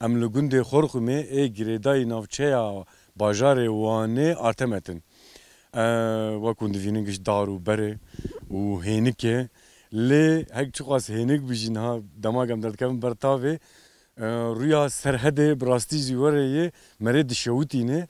ام لگند خورخمه ای گریدای نافچه باجار وانه آرتمتن وکند ویننگش دارو بره و هینکه لی هک چقاس هینک بیشین ها دماغم درد کم برتاوه رویا سرحد براستی جواره یه مرد شوتینه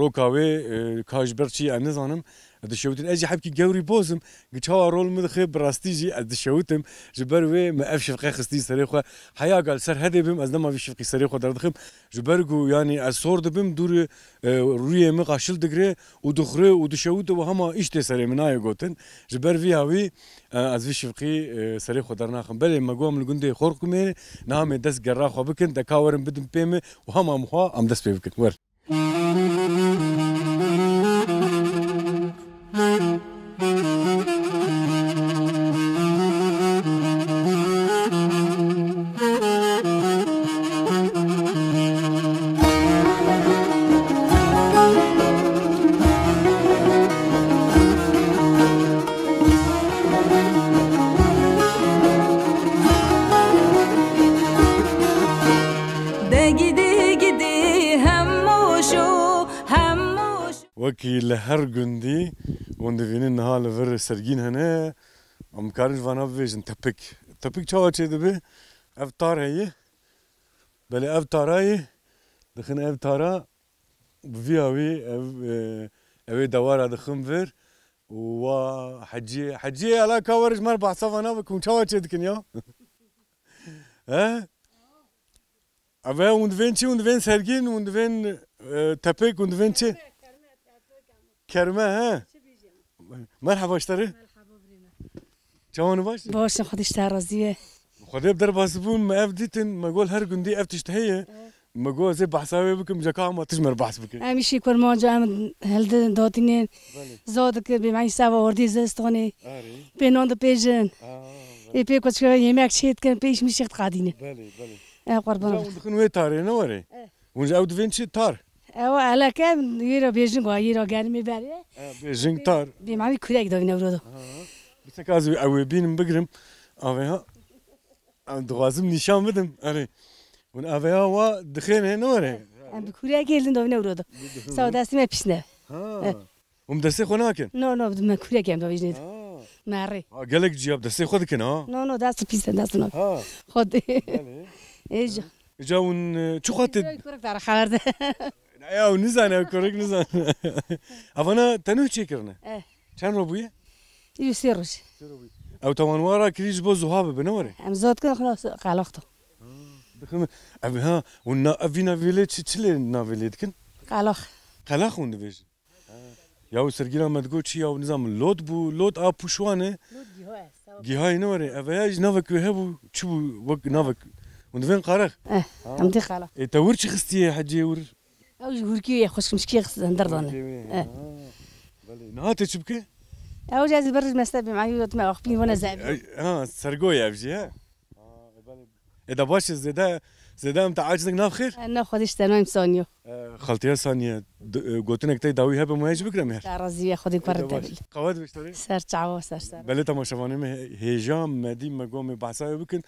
روکاوه کاجبرچی انزانم دشوتن اجي حبكي جوري بوزم قتشوا رول مدخي براستيجي دشوتم جبروي ما افش فقي خستي سريخه حيا قال سر هدي بم از ما فيش فقي سريخه دردخم جبرغو يعني الصور دبم دور روي ما قاشل دغري ودخري ودشوت وهما اشت سري مناي غوتن جبر في هاوي از فيش فقي سريخه درناخم بل ما قوم الجندي خوركم نام دس جراخه بكن دكاورن بدم بيم وهما مخا ام دس بكن ور وكي لهر جندي وندفين نهال فر سرجين هنا ام كارج فانا فيجن تبيك شو هالشيء ده افطار هي بل افطار هي دخن افطارا بفياوي اوي دوار دخن فر وحجي على كورج مر بحصف انا بكون شو هالشيء دكن يا ها ابا وندفين سرجين وندفين تبيك وندفين شيء كرمه ها مرحبا اشتري مرحبا برينا شلون باش؟ باش خدش ترازيه خدي بدر باسبون ما افديتن ما قول هر جندي افتشتهيه ما قول زي بحساوي بكم جاكا ما تجمر بحث بك امشي كل ما جام هل دوتين زادك بمعي سوا وردي زستوني بينون بيجن اي بي كنت يماك شيت كان بيش مش قاعدين بالي قربان ودخن وي تاري نوري ونجا ود فينشي تار على كان يرا بيجن يرا قال باري بيجن تار بمعي كراك دوين ورودو بس كازو او بين بقرم افيها دوازم نشان بدم اري ون افيها وا دخين نوري ام بكراك يلدن دوين ورودو سو داستي ما بيشنا ومدسي خناكن نو بدم كراك ام دوين ماري قالك جياب دسي خدكن ها نو داست بيس داست نو خد ايش جاون شو خاطر كرك ترى خبرت يا ونزان كرك نزان افنا تنو تشكرنا كان ربويه يسيرش او طبعا ورا كريج بوز وهاب بنوري ام زود كده خلاص قلقته دخم ابها ونا افينا فيليت تشلي نافيليتكن قلق وندفيج يا سرجينا ما تقول شي او نظام لود بو لود اب شوانه جهاي نوري افياج نافك وهبو تشو وق نافك وندفين قارق ام دي خلاص تورش خستي حجي ور او جوركي يخش مشكي خس ندردنا بلي نهات تشبكي او جاز البرج ما استبي معي ما اخبي وانا زعبي سرقويا بجي ها اذا باش زيدا متاع عاجزك ناف خير انا خدش تمام سونيو خلطيه ثانيه قلتلك تي داوي هبه ما يجبك رمير رازيه خدي برد قواد بشتري سر تعو سر بلي تما شفاني هيجام مدي ما قومي بحساوي بكن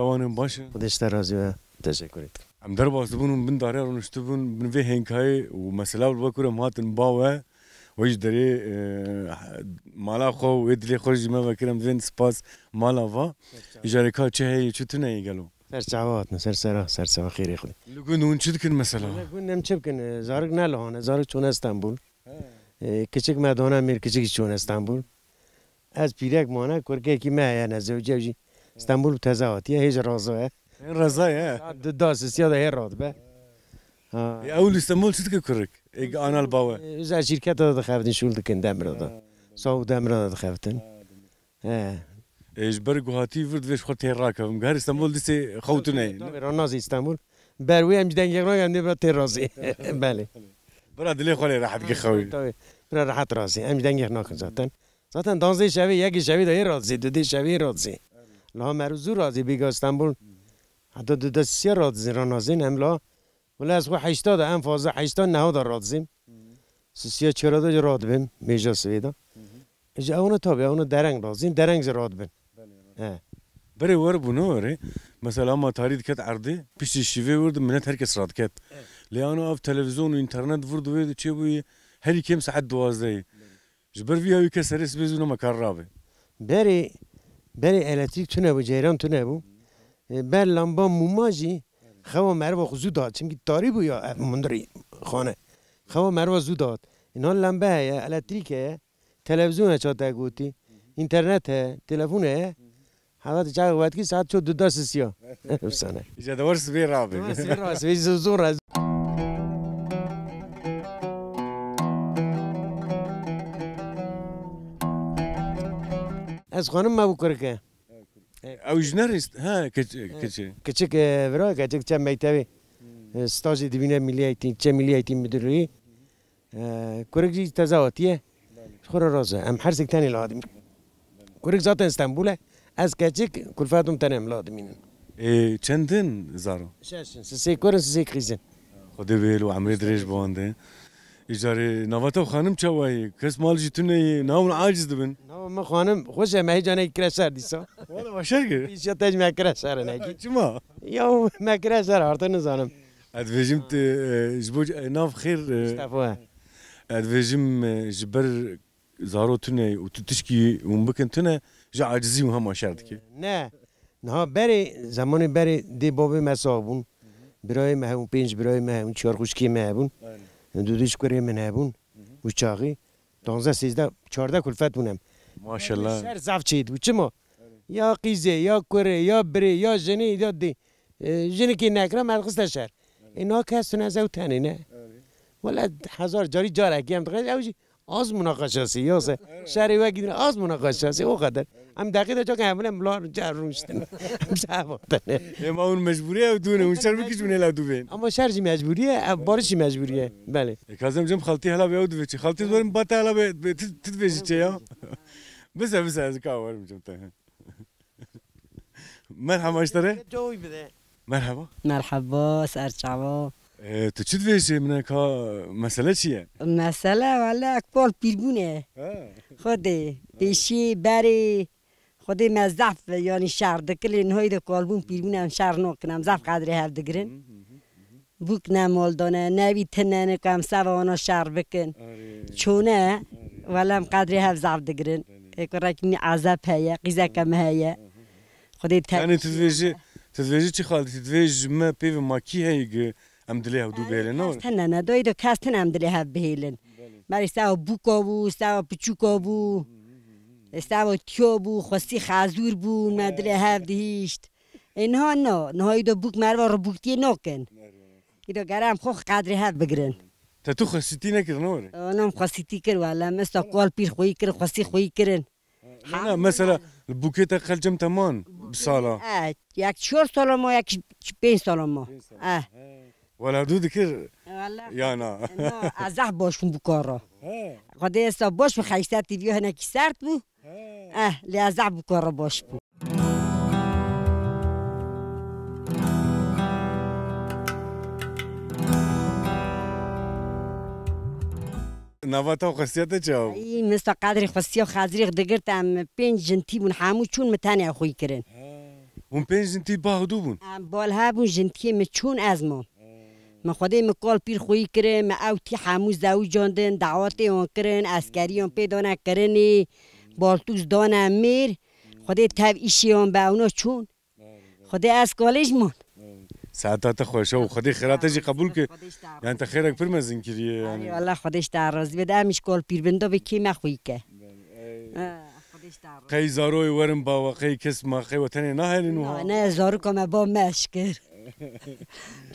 جوانم باشه خودش ترازی تشکر ederim. ام در باز بون بن داره رو نشتبون بن في هنكاي ومسألة بالبكرة مهاتن باوه ويش دري مالا خو ويدلي خرج ما بكرم فين سباس مالا فا إجاريكا چه چه تنهي قالوا سرچاوات سر خير خودی لقون اون چه دکن مثلا لقون نمچه بکن زارگ نلهانه زارگ چون استانبول کچک مدانه میر کچک چون استانبول از پیرک مانه کرکه کی ما نه زوجی استانبول تزاوت یه هیچ رازه رزايا داس سياده هي راتبه اول استانبول چه دکه کرک ایگ آنال باوه از شرکت داد خفتن شول دکن دمردا سو دمردا خفتن ايش برجو هاتي فرد فيش خط هراكم غير اسطنبول دسي خوتني رناز اسطنبول بروي ام جدن يغرا عندي ترازي بله براد لي خولي راح تجي خوي برای راحت رازی ام دنگی نکن ذاتن دانزده شوی یکی شوی دایی رازی دو دی شوی رازی لا مرزو رازی بیگا استانبول حتی دو سیا رازی رانازین ام لا ولی از خو 80 ام فازه 80 نه دا رازیم سیا چرا دا راد بیم میجا سویدا اجا اونو تابع اونو درنگ رازیم درنگ راد بیم برای ور بنوره مثلا ما تاريخ كات عرضي بيش الشيفي ورد من هركس راد كات لأنه في تلفزيون وإنترنت ورد ويد تشيبوي هلي كم ساعة دوازدي جبر فيها يكسر اسبيزونا مكان رابع بری الکتریک تو نبود جیران تو نبود بر لامبا موماجی خوا مروا خود داد چون که تاری بود یا مندری خانه خوا مروا زود داد اینا لامبه هست الکتریکه تلویزیون چاته گویی اینترنت تلفونه حالات جای وقت کی ساعت شد 2 سیا افسانه إذا دورس بيه رابع سوی زور از خانم ما بکره که أو جنرست ها كتش کچک برای کچک چه میتوی استاجی دیوینه ملیتی چه ملیتی مدرری کرکی تزاوتیه خورا رازه ام هر سکتانی لادم کرک ذات استانبوله از کچک کلفاتم تنم لادمین چندن زارو شاشن سه کورن سه کریزن خدا بیلو عمري دريج بونده إجاري نواتو خانم چوایی کس مال جتونه ناون عاجز دبن ما خانم خوشه ما هیچ آنی کرشر دیسا والله واشرقه پیشا تاج ما کرشر نگی چما یا ما کرشر هرتا نزانم ادفجمت جبوج ناف خير استفوه ادفجم جبر زارو تونه وتشكي وممكن تونه جا عاجزي وهم واشردك نه بری زمانی بری دی بابی مسابون برای ما هم 5 برای ما هم 4 خوشکی ما هبون دودش کره من هبون و چاقی 12 13 14 کلفت بونم ما شاء الله شهر زاف چید و چما یا قیزه یا کره یا بری یا جنی یا دی جنی که نکرم مرخص شهر اینا کسون از او تنی نه ولی 1000 جاری جار اگیم دقیقه اوجی از مناقشه سی یا سه شهری وقتی از مناقشه سی او قدر هم دقیقه جا که همون ملار جار روشتن هم اون مجبوریه و دونه اون شهر بکش من هلا دوبین اما شهرجی مجبوریه بارشی مجبوریه بله کازم جم خالتي هلا بیاد دوچی خالتي دورم بات هلا به تدویجی چیا بس از کاور میجم ته مرحبا اشتره مرحبا مرحبا سرچاوا تو چی دویجی من کا مسئله چیه مسئله والا اکبال پیربونه خوده پیشی بری خودی مزدف یعنی شهر دکلی نهایی ده کالبون پیربونه شهر نکنم زف قدری هر دگرن بوک نمال دانه نوی تنه نکم سوانا شهر بکن چونه ولم قدری هر زف دگرن اکرکنی عذاب هیا قیزه کم هیا خودی یعنی تدویجی چی خالتی تدویج ما پیو ماکی هیگ ام دلی هودو بیلن نور تنه نه دوی دو کاستن ام دلی هف بهیلن ماری سوا بوکا بو سوا پچوکا بو سوا تیو بو خواستی خازور بو مدلی هف دهیشت اینها نه نهایی دو بوک مروا رو بوکتی نکن ایدو گرم خوخ قدری هف بگرن تو خسیتی نکر نور آنم خواستیتی کر والا مثل کال پیر خویی کر خواستی خویی کرن نه مثلا البوكيت اقل جم تمان بصاله یک 4 سال ما یک 5 سال ما ولا دود كر والله يا نا ازح باشون بکارا خدا حساب باش و خیسته تیوی هنه کی سرد بو لیازح بکارا باش بو نواتا خاصیت چاو ای مثل قدر خاصی و خازریق دگرت ام 5 جنتی بون همو چون متنی خوی کرن اون 5 جنتی باهدو بون بال ها بون جنتی مچون از ما ما خدای مقال پیر خوی کرن ما اوتی همو زاوی جاندن دعوات اون کرن عسکری اون پیدا نکرنی بالتوز دانه میر خدای تبعیشی اون به اونا چون خدای از کالج مون ساعتات خوشه و خدای خیراتجی قبول که یعنی تا خیرک پر مزین کریه یعنی والله خودش در راضی بده امیش کال پیر بنده به کی مخوی که قی زاروی ورم با وقی کس ما قی وطنی نه هلینو نه زارو کم با مشکر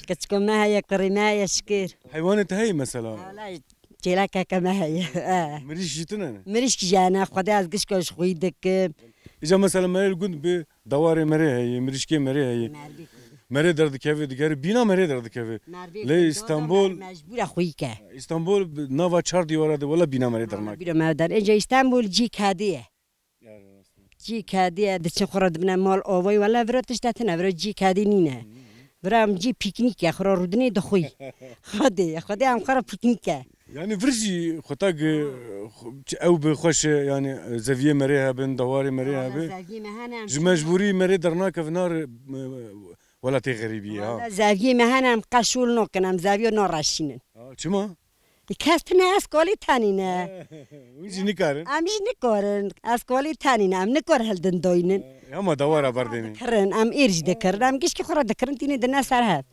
کس کم نه یک قریمه یشکر حیوانت هی مثلا والله چیلک کم هی مریش جتونه مریش کی جانا خدا از گش کاش خوی دک اجا مثلا مریل گند به دوار مری هی مریش کی مری هی مره درد کهوی دیگر بینا مره درد کهوی لی استانبول مجبور خویی که استانبول نوا 4 دیواره ده ولی بینا مره درناک بیرو مردن اینجا استانبول جی کادیه جی کادیه دچ خورد بنا مال آوای ولی وراتش دتنه ورا جی کادی نینه برام جی پیکنیک خورا رودنی دخوی خدای هم خورا پیکنیکه yani virji xutag ew bi xweş yani zeviyê merê hebin dawarê merê hebe ji mecburî merê dernakevin nar welatê xerîbiyê ha زاویه مهنم قشول نکنم زاویه نارشینن çima کس نه از کالی تنینه wî jî nikarin امیش نکارن از کالی تنینه ام نکار هلدن داینن ama dawara berdênê کرن ام ایرج دکرن ام گیش که خورا دکرن تینه دنه سر هد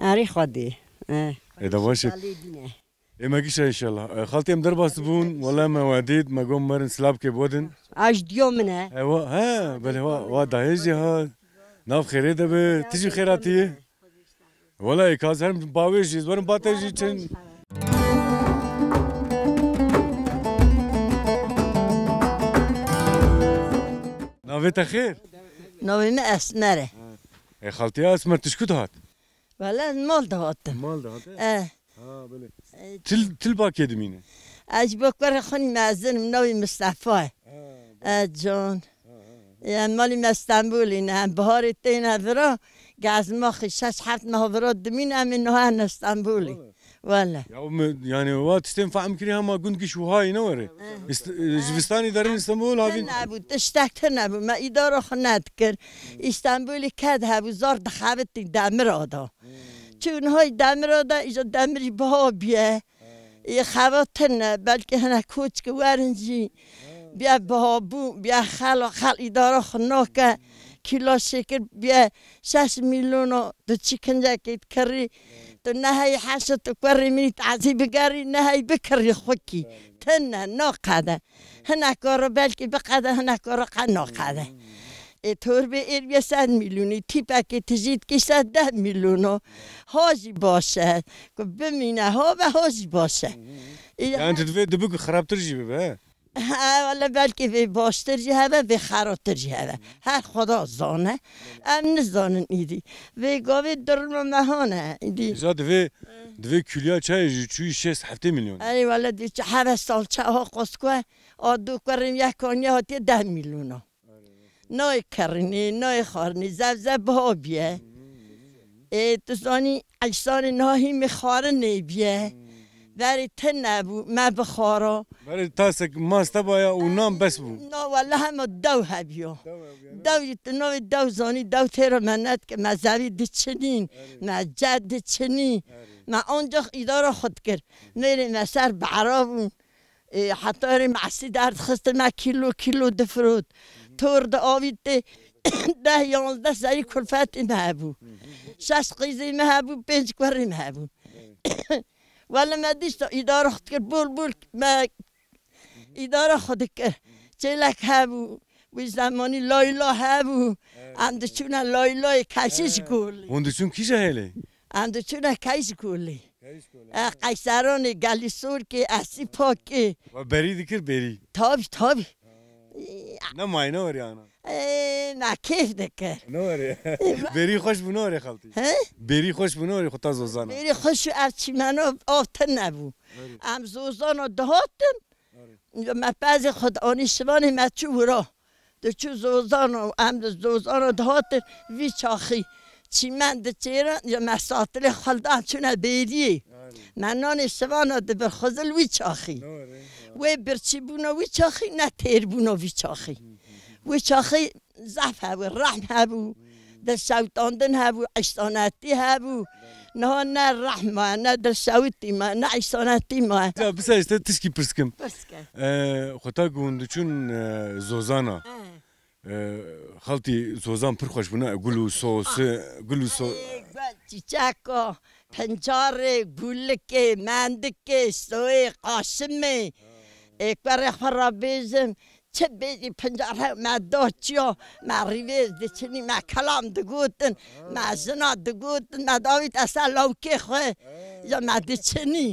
اری خودی da baş Emekişe inşallah. Xaltiyem derbas bun. Valla me vadid. Me gom merin slab ke bodin. اج دیو منه Eva he. Bele va dahezi ha. Nav xere de be. Tiji xeratiye. Valla ikaz her bavejiz. Varım bateji için. Navet xer. نویم اسمره Xaltiya esmer tişkut hat. ولی مال دهاتم Mal da hat. Ha böyle. Til bak yedimine. اج بکر خونی مازنم نوی مصطفی جان یا مالی استانبولی نه بهار تین هذرا گاز ماخی 6-7 ماه ورا دمین امین نه استانبولی ولی Yani vat istem mkiri ama gund şu hay ne var? Jivistani derin İstanbul havin. نبود تشتکت نبود ما ایدارو خند کر استانبولی کد هبو زار دخابت دمر آدا چون های دمر آدا ایجا دمری بها بیه یه خواتن بلکه هنه کوچ که ورنجی بیا بها بو بیا خل ایدارو خناکه کیلو شکر بیا 6 میلیون دو چیکنجا کیت کری تو نهی حشت تو کری منی تعذیب گری نهی بکری خوکی تنه ناقده هنه کارو بلکه بقده هنه کارو ناقده طور به ایر 100 میلیونی تیپه که تجید که 110 میلیونو هاجی باشه که بمینه ها و هاجی باشه Yani tedve debuk xarabtir jibe be. ولی بلکه به باشتر جی هبه به خرابتر جی هبه هر خدا زانه ام نزانن ایدی و گاوی درم مهانه ایدی Ya dve külya çay çuy 6 milyon. اری ولی دی چه هبه سال چه ها قسکوه آدو کریم یک کانی هاتی 10 میلیونو نای کرنی نای خارنی زب ها بیه تو زانی اجسان ناهی میخاره نیبیه ولی تن نبو ما بخارا Böyle tasek masta baya unam bes bu. نه والله همه دو هبیو دو دو زانی دو تیرا منت که مذهبی دچنین ما جد دچنی ما آنجا ایدارا خود کرد میریم سر بعرابون حتی معسی درد خست ما کیلو دفرود تور دا آوید 10-11 سری کلفت مهبو 6 قیزی مهبو 5 کوری مهبو ولی ما دیست ایداره خود کرد بول ما ایداره خود کرد چلک هبو و زمانی لایلا هبو اندچونه لایلای کشیش گولی Onduşun kişe hele. اندچونه کش گولی قیسران گلیسور که اسی پاکی Beri dikir beri. تابی Ne may ne var yani? ما کیف دکر Ne var ya? Beri hoş bu ne var ya xalti? Beri hoş bu ne var ya xuta zozana. میری خوش ارچی منو آفتن نبو ام زوزان رو دهاتن ما بعضی خود آنی شوانی ما چو برا دو چو زوزان رو ام زوزان رو دهاتن وی چاخی چی من ده چیران یا مساطل خلدان چونه بیریه من نانی شوان رو ده برخوزل وی چاخی وی برچی بونا وی چاخی نه تیر بونا وی چاخی وی چاخی زف هبو رحم هبو در شوتاندن هبو عشتانتی هبو نه رحمه نه در شوتی ما نه عشتانتی ما Ya bir işte tişki pırskim. بسکه Xuta gunduçun zozana. Xalti zozan pır hoş buna gulu sosu gulu so. چیچکا پنجاره گولکه مندکه سوی قاسمه اکبر خرابیزم چه بیدی پنجاره ما داچیا ما ریویز دیچنی ما کلام دگوتن ما زنا دگوتن ما داوید اصلا لوکه خواه یا ما دیچنی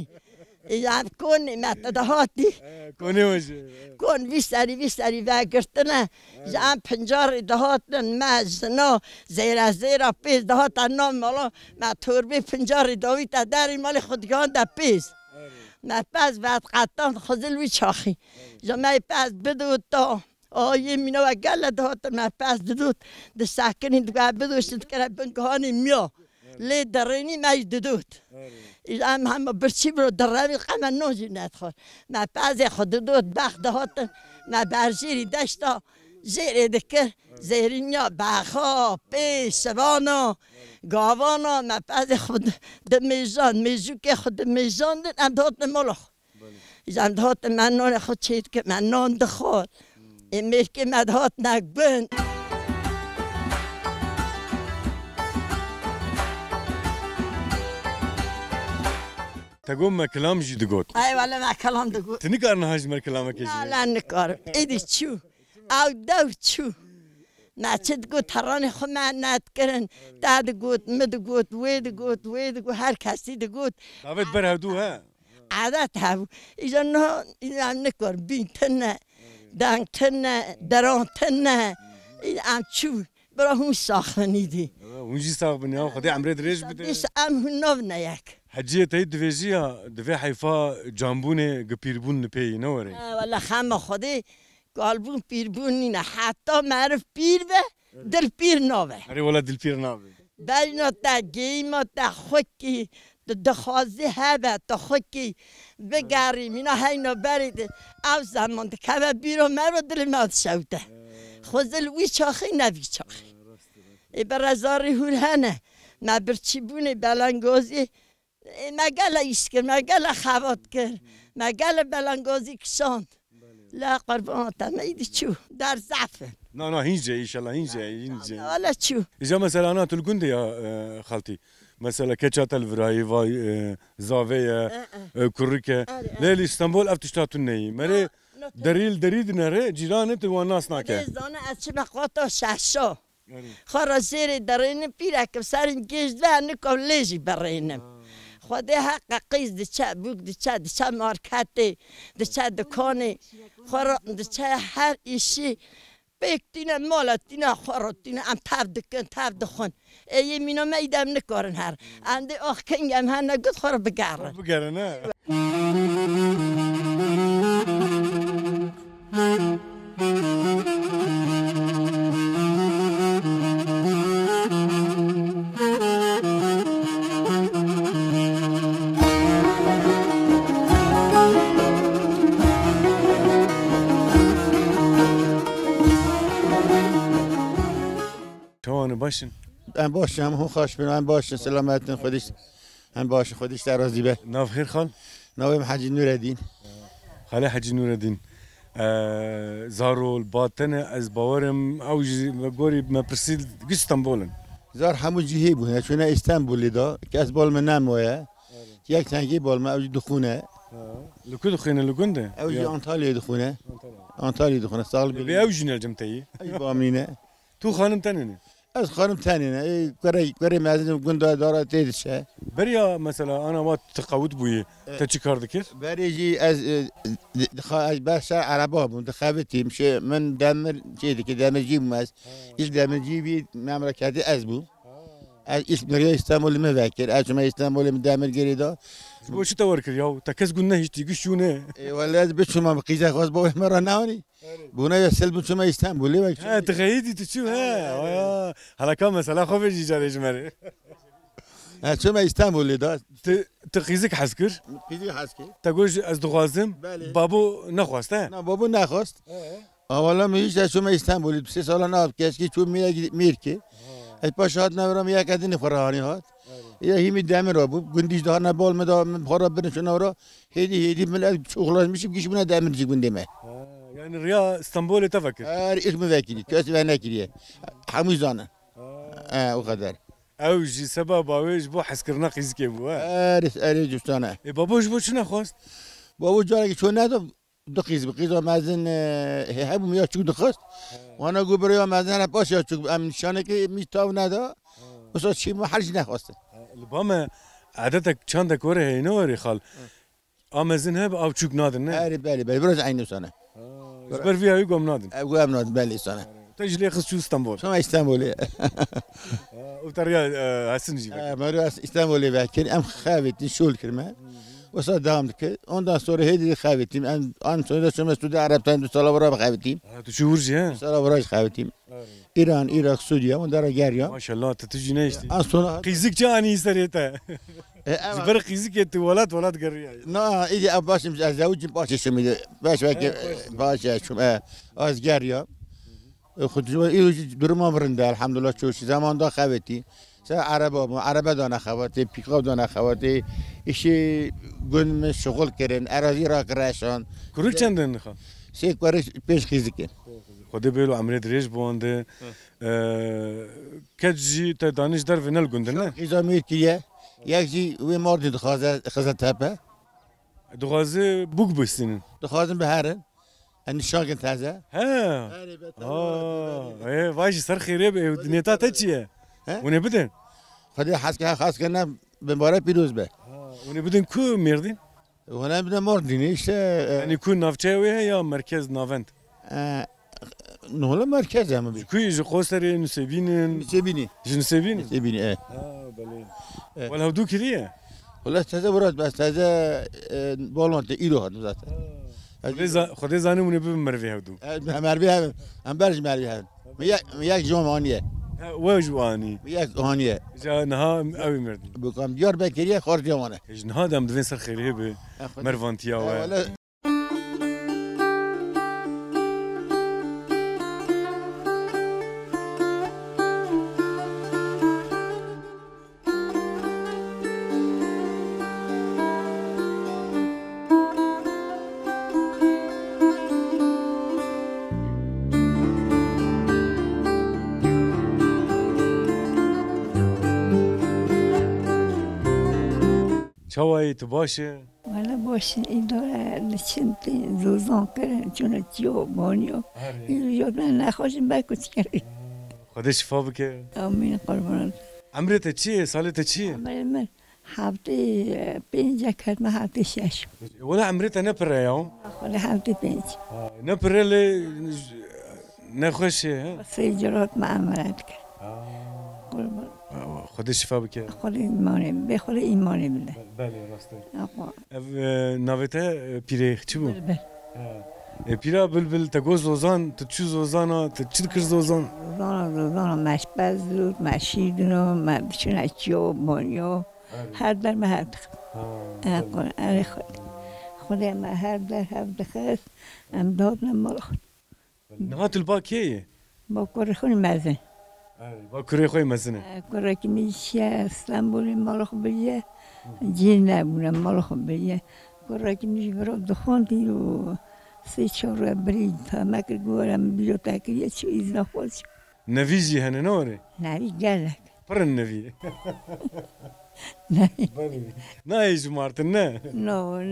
ایجام کنی متدهاتی کنی باشه کن ویسری وگرتنه ایجام پنجار دهاتن مزنا زیرا پیز دهاتن نام مالا ما توربی پنجار داویت داری مال خودگان دا پیز ما پس بعد قطعا خزل وی چاخی جمعه پس بدود تا آیه مینا و گل دهاتن ما پس دود ده سکنی دگاه بدوشت کنه بنگهانی میا لی درینی مای دود ایجام همه برچی برو دروی قمه نوزی ندخور ما پس خود دود بخت دهاتن ما برزیری دشتا زیره دکر زیرینیا بخا پیش سوانا گاوانا ما پس خود میزان میزو که خود میزان دن ام دهاتن ملخ ایجام دهاتن من نان خود چید که من نان دخور این میرکی من دهات نگبن تقوم ما كلام جي دقوت ای ولی ما کلام دگو تنكار نهاج مر كلامك لا يجي لا نکارم ایدی چو او دو چو ما چد گو ترانه خو من ند کرن داد گوت مد گوت وید گوت هر کسی دگوت دافت برهدو ها عادت هاو ایجا نه ایجا نکار بین تنه دنگ تنه دران تنه ایجا ام چو برا هم ساخنی دی ونجي صاغ بنيا خدي عمري دريج بده بیس ام هنو نیک حجيه تاي دفيجيا دفي حيفا جامبونه قبيربون نبي نوري والا خم خودی قلبون پیربونی نه حتی معرف پیر به در پیر نوه اري ولد البير نابي بينو تا جيمو تا خوكي دخوازي هبه تا خوكي بگاری مینا هینو برید او زمان که بیرو مرو دل ماد شوته خوزل وی چاخی نوی چاخی ای برزاری هورهنه ما برچی بونه بلنگازی مگل ایسکر مگل خواد کر مگل بلنگازی کشاند لا قربان تميدي شو دار زعفن لا هينجي ان شاء الله هينجي ولا شو اجا مثلا انا تلقندي يا خالتي مثلا كاتشات الفراي فاي زافيا كوريكا ليلي اسطنبول افتشتاتوني مري دليل دريد نره جيران تو الناس ناكه زانه اچما قطا شاشو خرازير درين بيرك سرين جيز و نكو ليجي برينم خودی حق قیز دچه بوک دچه مارکتی دچه دکانی خورا دچه هر ایشی بیکتینه مالتینه خوراتینه ام تف دخون ای مینو میدم نکارن هر انده آخ کنگم هر نگود خورا بگرن بگرن باشن هم باشم هم خوش بینم هم باشه سلامتون خودش هم باشه خودش درازی به ناف خير خال نویم حاجی نورالدین خاله حاجی نورالدین زارو الباطنه از باورم او گوری ما پرسید اسطنبولن زار همون جهه بونه چون استانبولی دا که از بال من نمویه یک تنگی بال من اوجی دخونه لكو دخينا لكونده اوجی انطالیا دخونه سال بي اوجي نرجمتي ای بامینه تو خانم تنينه از خانم تانینه ای کاری مازن گنده داره تیدشه بريا مثلا انا وقت تقاود بوي تا چی کار دکر بریجی از بس عربا منتخبتی میشه من دمر چیزی که دمرجی ماست ایش دمرجی بی مملکتی از بو از اسم ریا استانبول مفکر از ما استانبول دمر گریدا بو شو تور كر ياو تكز قلنا هيش تيجي شونه ولا بشو ما قيزه خاص بو مره ناوني بونا يسلب شو ما استانبول لي ها تخيدي تشو ها هلا كم مثلا خوف يجي جاري جمري شو ما استانبول دا تقيزك حسكر قيزي حسكي تقول از دغازم بابو نخواسته نه بابو نخواست اولا میشه شو ما استانبول 3 سال ناب کسی چون میر کی ای پاشات نورم یک ادین فرهانی هات یا همی دم را بود گندیش دار نبال مدام خراب برنشون را هدی من شغلاش میشه بگیش بنا دم نجی گنده ما يعني الرياء اسطنبول تفكر اسم وکیلی کسی و نکریه هموزانه وقدر اوجي سبب اوج بو حسكرنا قيزك بو اري جستانه بابوش بو شنو خواست بابو جارك شو ندو دقيز بقيز مازن هبو ميا چوك دخست وانا گو بريا مازن باش يا چوك ام نشانه که میتاو ندا وصل شي ما حرج نخواسته الباما عادتك چندك وره هينوري خال آمازن هب أو تشوك نادن نه آره بله بله برز عینو سانه زبر فيها يقوم نادن ابو امناد بله سانه تجي لي خص شو اسطنبول شما استانبولي وتريا هسن جيبك مرة استانبولي بكر ام خافتي شول كرمه وصل دام دك ondan sonra hedi خافتيم ان sonra شما استودي عربتان سالا برا خافتيم تشو ورجي ها سالا برا خافتيم İran, Irak, Suriye onlara geliyor. ما شاء الله تتجي نيشتي Az sonra قيزك جاني سريتا زبر قيزك يت ولد قرية na idi başım زوجي başı şimdi baş başı şu az geliyor. خودشو iyi duruma varında elhamdülillah çok zamanda خافتي سه عربه دانه خواتی پیکاب دانه خواتی işi gün şغل کردن اراضی را کراشان كروك چندن خا سه کارش پیش خیزی که خدي بالو عمري دريج بوند كتجي تدانش در فينال گندن خیزامیر کیه یکی وی مردی خزه تپه دغازي بوك بسنين دخوازم به هرن هنی شاگن تازه ها ايه واش صار خيري دنيتا تجي وني بدن خدي خاص کنه به مبارک پیروز به وني بدن كو ميردين هنا بدنا مردین işte يعني يكون نافچاوي يا مركز نافنت نهلا مرکز هم بی كوي جو قوسري نسبينن سبینی جنسبين سبینی بله ولا هدو كريه خلاص تازه برات بس تازه بالمانت ایرو هات zaten خدي زاني وني بمرفي هدو مربی هم برج مربی هم یک جمعانیه واجواني یک هانیه جا نها اوي مردين بکام دیار بکریه خارج جوانه جنها دام دفين سر خيري به مرفانتيا ولا چاوي تباشه ولی باشین این داره نچندی روزان کردن چون چیو بانیو این یاد نخواشیم بکوچ کردی خدي شفا بك آمین قربانت عمرت چی سالت چی ولی من هفته 5 کرد من هفته 6 ولا عمرت نبره يا ولی هفته 5 نبره لي نخوش سه جرات ما عملت کرد قربان خدي شفا بك خود ایمانه به خود ایمانه بده بله راسته آقا ناوته پیره چی بو پیرا بلبل تگوز زوزان تچو زوزانا تچی کر زوزان روزانا مشپز بود مشیدنو مبشون چیو بانیو هر در ما هر دخل آقا اره خود ما هر در هر دخل امداد نمال خود نهات الباكيه با کار خونی مزن با کره خوی مزنه کار که میشه استانبول مال خود بیه جین نبونه مال خود بیه کار که میشه برای دخوندی و 3-4 برید تا مکر گورم بیرو تاکریه چیز نخواست نویجی هنه نوره نوی گلک پر نوی نوی نه جمارتن نه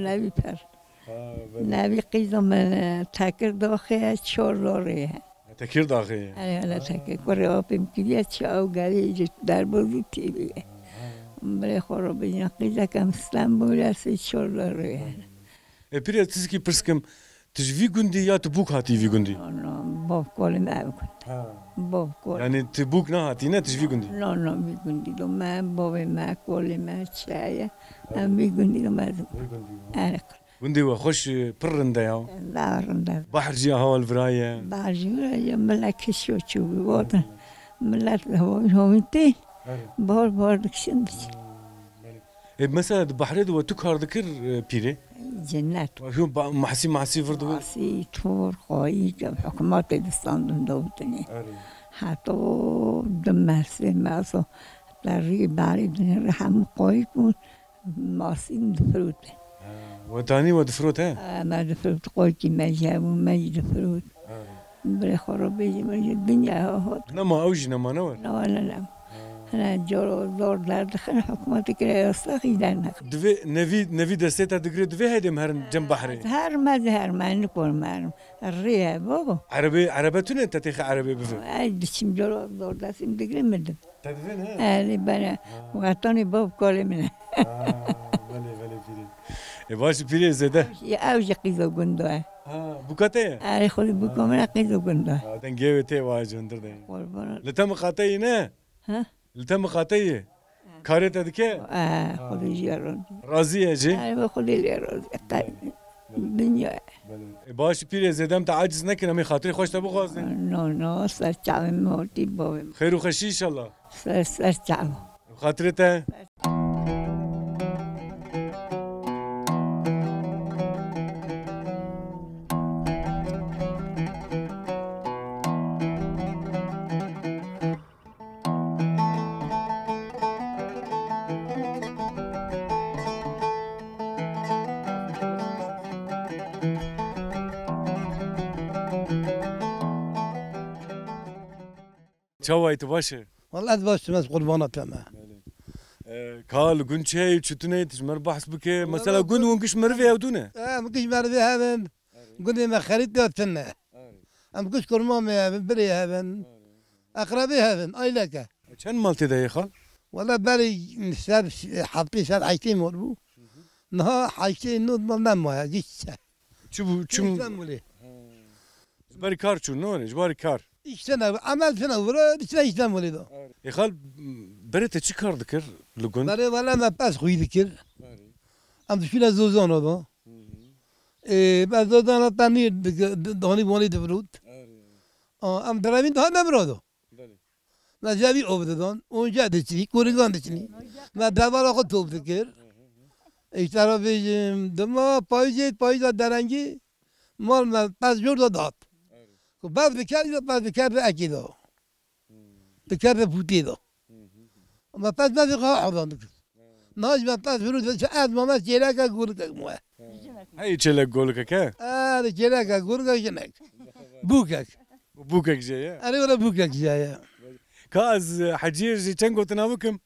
نوی پر نوی قیزم تاکر داخل 4 راره تکیر داخل حالا تاکر کره آبیم کریه چه او گلی در بازی تی بیه برای خورا بجن قیزه کم استانبول است 4 راره پیره تیزکی پرسکم تجوی گندی یا تبوک هاتی وی گندی با کلی ما بکن با کلی یعنی تبوک نه هاتی نه تجوی گندی نه بی گندی دو من با ما کلی ما چایه هم بی گندی دو مازم گندی و خوش پرنده یا دارنده بحر جی هوا الفرايه بعضی ملک شو چو وطن ملک هوای تین بار دکشن بچه مثلا بحر دو تو کار دکر پیره جنت شو محسی فردو سی تور خواهی که حکومت دستان دادنی حتی دمسته ماسو در ری باری دنیا هم قوی کن ماسین دفروت وداني ودفروت ها ما دفروت قوی که مجابو مج دفروت برای خرابی الدنیا هات نما اوجي نما نور نه أنا زور درد خن حكومتي كده يستخي دارنا. دوی نوی دسته دکری دوی هدیم هرن جنب بحری. هر ما نکور مارم الريا بابا. عربه تونه تتخ عربي بفهم. دشم زور دستم دکری مدم. تدفين ها؟ اللي بنا وقتاني باب كل منه. ولی فيري. باش پیری زده اوج قیزو گنده بوکته اره خودی بکن من قیزو گنده دنگه ته واجندر ده قربان لتم قاطعی نه ها لتم قاطعی کارت دکه خودی جیرون راضیه جی اره خودی لیرون دنیا باش پیری زدم تا عاجز نکنم می خاطری خوش تبو خوازن نه سر چاوم موتی باوم خیر و خوشی ان شاء الله سر چاو خاطرته چاوایت باشه والله باش بس قربانات ما کال گونچه چتونه تجمر بحث بکه مثلا گون ونکش مروی اودونه مكيش مرضي هذا قلنا ما خريط دوتنا ام كش كرمام بري هذا اقربي هذا اي لك چند مالتی ده خال والله بري نساب حطي سال عايشين مربو نها عايشين نود ما ما جيش چون باری کار چون نه جباری کار İşte amel sana vura dışına işlem oluyor. خال بريت چی کار دکر لگون Bari valla ma pas xuy dikir. Am dışına zozan oda. Ben zozan tanir doni boni devrut. Am dravin daha memrodo. Ma javi ovdadan onca deçi kurigan deçi. Ma davara ko top dikir. İşte bizim dama payıza derengi mal ma pas jorda dat. بعد بكار أكيده بكار بوتيده ما بعد ما في قاعد ناج ما بعد فلوس شاد ما جيلاك أقول لك مو هاي چلک گولک که جيلاك أقول لك جنك بوکک جایا أنا ولا بوكك جاية كاز حجير جي چنگو تنابكم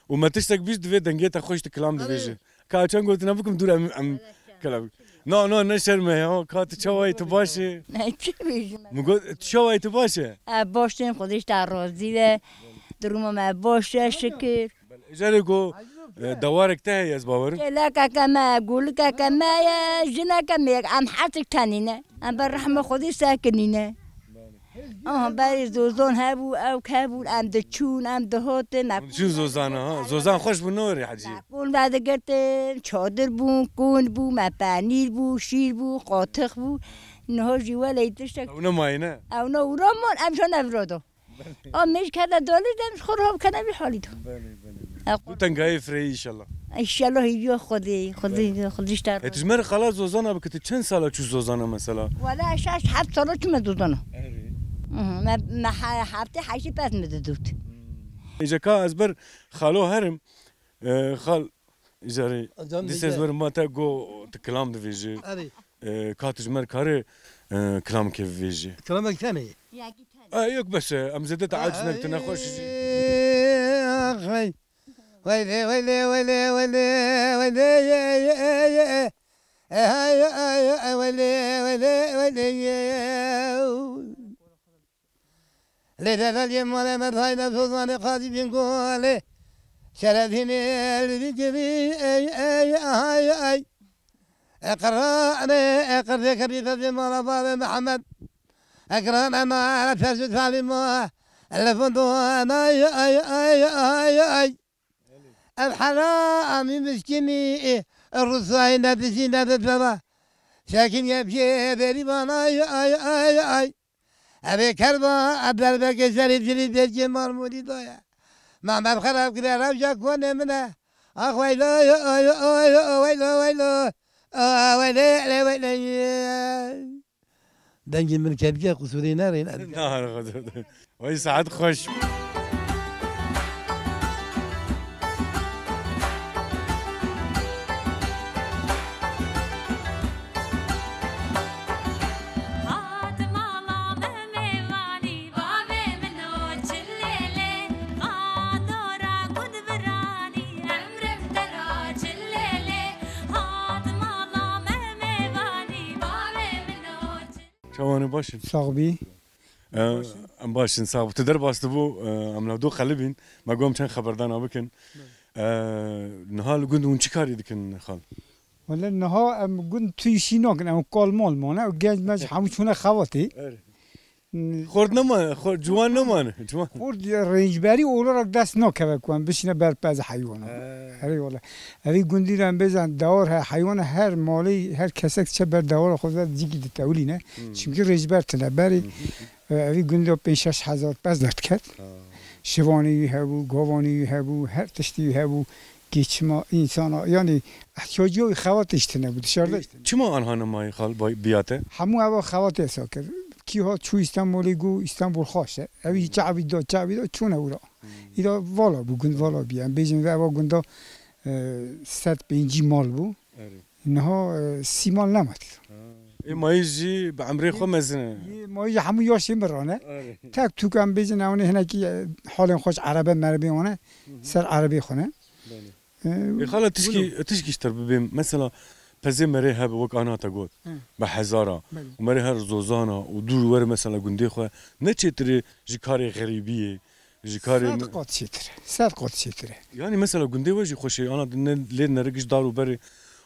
وما تشتك بيش دوی دنگه تا خوش تكلام دویجه کا چنگو تنابكم دور ام كلام نه نشرمه ها کات چوای تو باشه نه چی بیشم مگو چوای تو باشه باشم خودش در راضیه دروم ما باشه شکر اجاره کو دوارك تاعي يا باور لا كما اقول كما يا جنا كما ام حاتك تانينا ام بالرحمه خودي ساكنينه برای زوزان هبو او کبو ام دچون ام دهات شو زوزان ها زوزان خوش بنوري حجي کون بعد گرتن چادر بو کون بو ما پنیر بو شیر بو قاطق بو نه جوا لیتشک او نماینه او نه ورامون ام شون افرادو مش كذا دولي دم خرهم كنا بحالته تو تنگای فری ان شاء الله ان شاء الله يجوا خدي اشتر تجمر خلاص زوزانه بكت چند ساله چو زوزانه مثلا ولا شاش حب ساله چه مدودانه ما حبتي حيشي بس مدودت اجا کا ازبر خالو هرم خال اجاري ديس ازبر ما تا جو تكلام دفيجي کا تجمر كاري كلام كيف فيجي كلامك ثاني ياك بس ام زدت عاجز نك تنخوش اخي ويلي ويلي ويلي ويلي ويلي ويلي ويلي ويلي ليلة اليوم ولا مرهاينا سوزان قاضي بنقولي شرديني الذكري اي اي اي اي اقرأني اقرأ كريثة مرضى محمد اقرأنا انا على تسجد سالمه الفندوانا اي اي اي اي اي الحرام مسكيني الرصاين نتسين نتسرى ساكن يبكي بريبانا اي اي اي اي ابي كربا عبد الباك شريف شريف بيجي مرمودي ضايع ما خراب كده رجع كون منه اخوي لا يا يا يا ويلو ويلو ويلي ويلي دنجي من كبكه قصوري نارين نار وي سعد خوش شواني باشن صاحبي ام باشن صاحب تدر باستبو ام لو دو خلبين ما قوم كان خبردان ابكن نهال قند ون چیکاری دکن خال ولی نها ام گند توی شینا کنه ام کالمال مانه و گنج ماش همشونه خواتی خورد نمان خورد جوان نمان جوان خورد رنجبری اولا را دست نکوه کن بشینه بر پز حیوان هری والا هری گندی را بزن دور حیوان هر مالی هر کسک چه بر دور خود دیگی دتولی نه چونکه رنجبر تنه بری هری گندی 5-6 پز درد کرد شوانی هبو گوانی هبو هر تشتی هبو گیچما انسان یعنی احتیاجی خواتش تنه بود شرده چما آنها نمایی خال بیاته همو هوا خوات ایسا کرد کی ها چو استانبولی گو استانبول خواشه اوی چعبی دا چونه او را ایدا والا بو گند والا بیان بیجن و اوا گندا 105 مال بو اینها 30 مال نمد ای مایجی به عمری خو مزنه مایجی همو یاشی مرانه تک تو کم بیجن اونه هنه کی حال خوش عربه مربی اونه سر عربی خونه خاله تشكيشتر ببين مثلا بزي مري هب وك انا تقول بحزاره ومري هر زوزانا ودور ور مثلا قندي خو نتشتري جكاري غريبيه جكاري صدقات شتر يعني مثلا قندي وجي خوشي انا لين نرقش دار وبري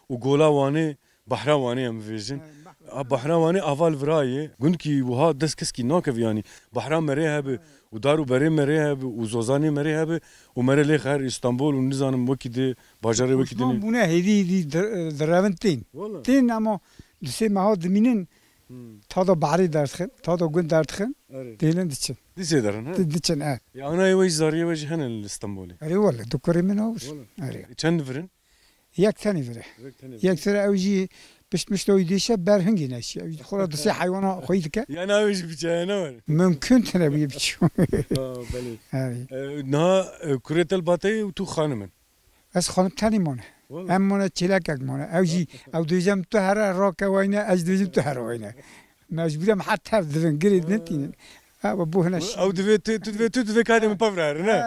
وقولا واني بحراواني ام فيجن بحراواني اول فراي قندكي وها دس كسكي ناكف يعني بحرام مري هب ودارو بري مري هب وزوزاني مري هب ومري لي خير اسطنبول ونزانم وكيدي باجاري وكيدي بونه هدي دراونتين تين اما دسي ما هاد منين تادا بعري درخن تادا قند درخن ديلن دچن دسي درن دچن يا انا يوج زاريه وجه هنا الاسطنبولي اري والله دكوري من اوش اري كان فرن يك ثاني فره يك ثاني اوجي مش تو يديشه برهنگي نشي خلاص دسي حيوانات خويتك يا انا وش بجانا ممكن تنبي بتشو بله نه كريت الباتي وتو خانمن از خانم تنی مونه اما چلک مونه اوجی او دوزم تو هر راک وینه از دوزم تو هر وینه مجبورم حتی دفن گرید نتین او بوهنش او دوی کادم پافرار نه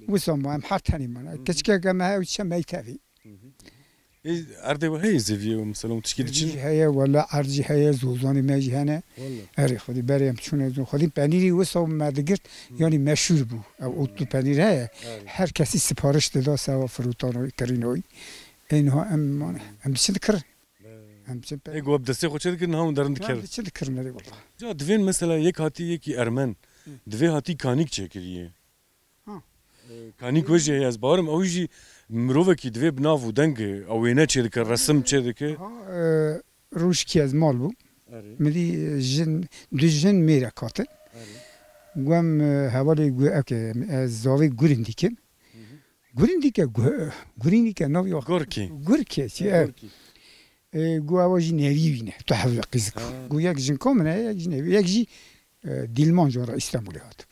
وسام هم حتی تنی مونه کچکه کم ها وش میتافی أرضي وهي زفية مثلا تشكيل شيء هي ولا أرضي هي زوزاني ماجي هنا أري خدي بريم شون زون خدي بنيري وصل ما دقت يعني مشهور بو أو أوتو بنير هي هر كسي سفارش دادا سوا فروتانوي كرينوي إنها أم بتذكر إيه جواب دستي خوش تذكر إنها مدرن ذكر بتذكر نري والله جا دوين مثلا يك هاتي يكي أرمن دوي هاتي كانيك شكريه كانيك وجه از بارم اوجي مروفكي دوي بناف ودنگ او ينه چه دك رسم چه دك روشكي از مال بو مدي جن دو جن ميرا كاتل قام حوالي اوكي زاوي غورينديكن غورينديكا نوبي غوركي سي قوا واجي نيفينه تحفظ قزك قو يك جن كومنه يك جن يك جي ديلمان جورا اسطنبول هات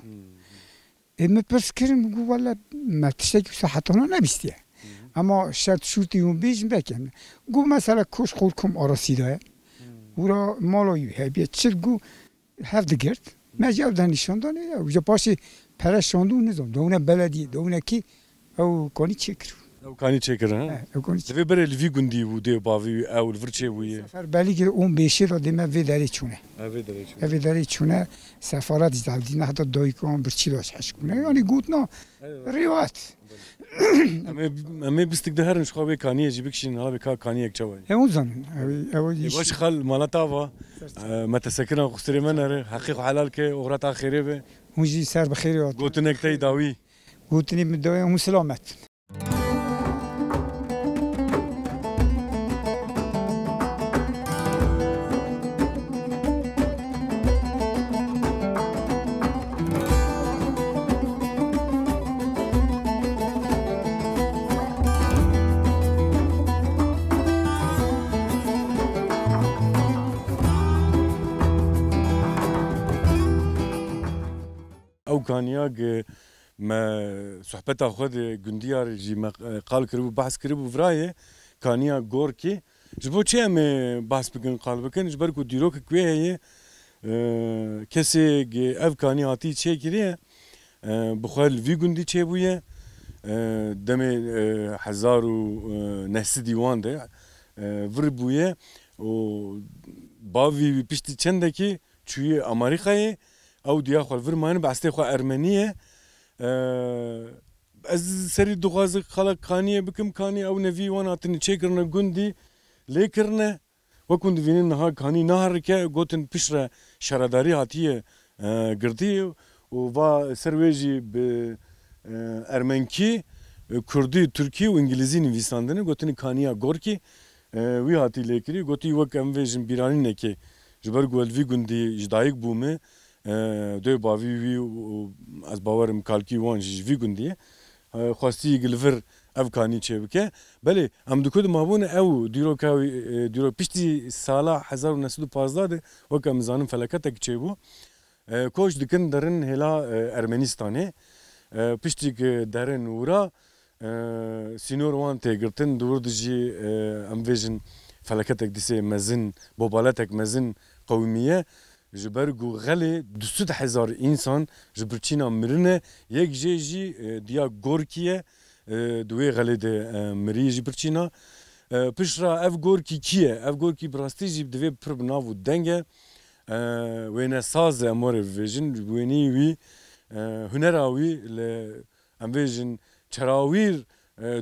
اما پرسکرم گو والا ما تشتکی صحتانا نبیستیه اما شرط شورتی اون بیش بکن گو مثلا کش خود کم آراسی داره او را مالایی هبیه چل گو هفت گرد مجیو دانشان دانه او جا پاشه پرشاندو نزم دونه بلدیه دونه کی او کانی چکر او کانی چکر دوی بره الوی گندی بوده باوی او الورچه بویه سفر بلی که اون بیشه را دیمه وی داری چونه وی داری چونه سفارت زدی نه حتی دایی که اون برچی داشت حش کنه یعنی گوت نه ریوات اما بستک ده هرنش خواه کانیه جی بکشین حالا بکا کانیه چوای اون زنن باش خال مالتاوا متسکرن خستری من اره حقیق حلال که اغرات آخره به اون جی سر بخیری گوتنک تای داوی گوتنی بداوی اون سلامت كانياج ما صحبتها خود جنديار جي ما قال كربو بحث كربو فرايه كانيا غوركي جبو تشي ام بحث بكن قال بكن جبركو ديروك كوي هي كسي اف كانياتي تشي كريه بخال في جندي تشي بويه دمي حزارو نحس ديوان ده وربويه و باوي بيشتي چندكي چوي امريكاي او دیا خو ور مان باسته خو ارمنیه از سری دغاز خلق کانیه بکم کانی او نوی وانا تن چیکرنه گندی لیکرنه وکند وینن نها کانی نهر که گوتن پیشره شرداری هاتیه گردی و سرویجی به ارمنکی کردی ترکی و انگلیزی نویساندنه گوتن کانیا گورکی وی هاتی لیکری گوتی وک ام ویژن بیرانی نکی جبر گول وی گندی جدایک بومه دوی باوی وی از باورم کالکی وان وی گندیه خواستی گلفر ev kanî çêbike belê em dikud mabûne ew dîro piştî sala 1915 de wek em zanin feleketek çêbû koç dikin derin hêla Ermenistanê piştî ku derin wira sînor wan têgirtin dûr dijî em vêjin feleketek dîsê mezin bobaletek mezin qewmiye ji ber ku xelê 200,000 însan ji birçîna mirine yek jê jî diya Gorkiye دوی غلی ده مریجی برچینا پشرا اف گورکی کیه اف گورکی براستی جیب دوی پر بناو دنگه وینه ساز امور ویژن وینی وی هنراوی ل ام ویژن چراویر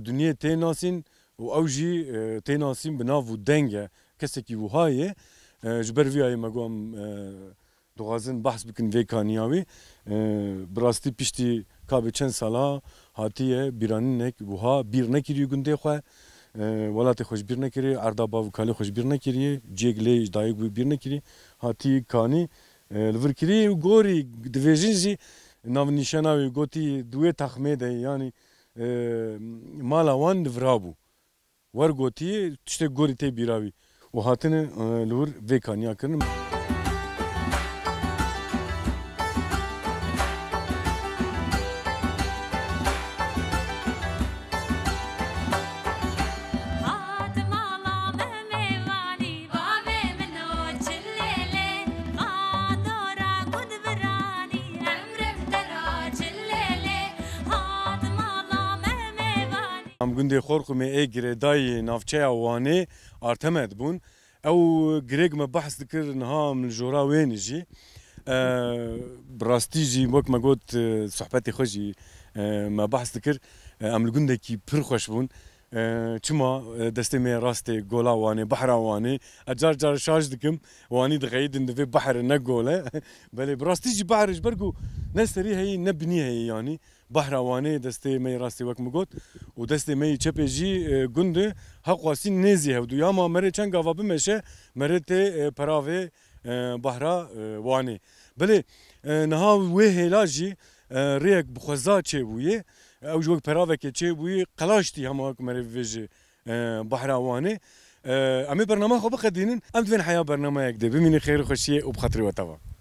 دنیا تیناسین و اوجی تیناسین بناو دنگه کسی کی وهایه جبر وی ای مگم دوغازن بحث بکن وی کانیاوی براستی پشتی کابه چند سالا هاتیه بیرانیnek buha bir nekiriyor günde xwe welatê xwe bir nekiriye erdaba û kalê xwe bir nekiriye cêglê dayîk wî bir nekiriye hatî kanî li vir kiriye û gorî divêjin jî navnîşana wî gotî duê texmê de yanî mala wan li vir habû wer gotiye tiştek gorî tê bîra wî û hatine li wir vê kaniya kirin ام گندی خورخمه ای گریدای نافچه وانه ارتمد بون او گریگ ما بحث دکر نها من جورا وین جی براستی جی وک ما گوت صحبتی خوشی ما بحث دکر ام گنده کی پر خوش بون چما دسته می راسته گولا وانه بحر وانه اجار جار شاج دکم وانی دغیدن دفه بحر نگوله بله براستی جی بحرش برگو نستری هی نبنی هی یعنی بحر وانه دسته می راسته وک مگوت و دسته می چپه جی گنده حق واسی نزی هودو یا ما مره چنگ آوا بمشه مره ته پراوه بحر وانه بله نها وی هلا جی ریک بخوزا چه بویه او جوک پراوه که چه بویه قلاشتی همه مره ویجه بحر وانه امی برنامه خوب خدینن ام دوین حیا برنامه یک ده بمینی خیر خوشیه و بخاطر و توا